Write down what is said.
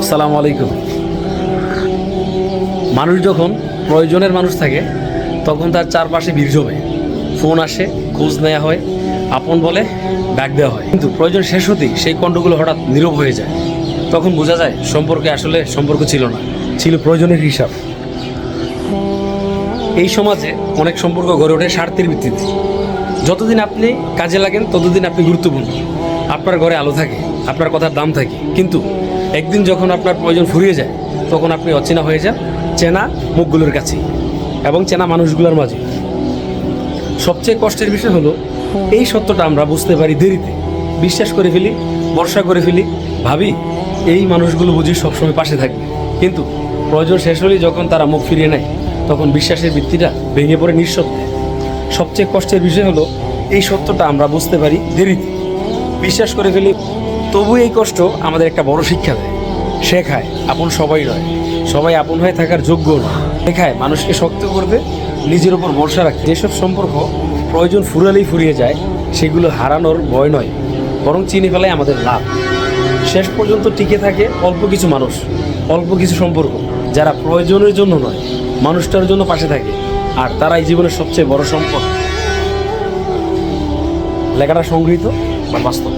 আসসালামু আলাইকুম। মানুষ যখন প্রয়োজনের মানুষ থাকে তখন তার চারপাশে ভিড় জমে, ফোন আসে, খোঁজ নেওয়া হয়, আপন বলে ডাক দেওয়া হয়। কিন্তু প্রয়োজন শেষ হতেই সেই কণ্ঠগুলো হঠাৎ নীরব হয়ে যায়। তখন বোঝা যায় সম্পর্কে আসলে সম্পর্ক ছিল না, ছিল প্রয়োজনের হিসাব। এই সমাজে অনেক সম্পর্ক গড়ে ওঠে স্বার্থের ভিত্তিতে। যতদিন আপনি কাজে লাগেন ততদিন আপনি গুরুত্বপূর্ণ, আপনার ঘরে আলো থাকে, আপনার কথার দাম থাকে। কিন্তু একদিন যখন আপনার প্রয়োজন ফুরিয়ে যায় তখন আপনি অচেনা হয়ে যান চেনা মুখগুলোর কাছে এবং চেনা মানুষগুলোর মাঝে। সবচেয়ে কষ্টের বিষয় হলো এই সত্যটা আমরা বুঝতে পারি দেরিতে, বিশ্বাস করে ফেলি, ভরসা করে ফেলি, ভাবি এই মানুষগুলো বুঝি সবসময় পাশে থাকবে। কিন্তু প্রয়োজন শেষ হলেই যখন তারা মুখ ফিরিয়ে নেয় তখন বিশ্বাসের ভিত্তিটা ভেঙে পড়ে নিঃশব্দে। সবচেয়ে কষ্টের বিষয় হলো এই সত্যটা আমরা বুঝতে পারি দেরিতে, বিশ্বাস করে ফেলি, তবু এই কষ্ট আমাদের একটা বড় শিক্ষা দেয়। শেখায় আপন সবাই নয়, সবাই আপন হয়ে থাকার যোগ্য নয়। শেখায় মানুষকে শক্ত করবে, নিজের উপর ভরসা রাখতে। যেসব সম্পর্ক প্রয়োজন ফুরালেই ফুরিয়ে যায় সেগুলো হারানোর ভয় নয়, বরং চিনে ফেলায় আমাদের লাভ। শেষ পর্যন্ত টিকে থাকে অল্প কিছু মানুষ, অল্প কিছু সম্পর্ক, যারা প্রয়োজনের জন্য নয় মানুষটার জন্য পাশে থাকে। আর তারাই জীবনের সবচেয়ে বড় সম্পদ। লেখাটা সংগৃহীত বা বাস্তব।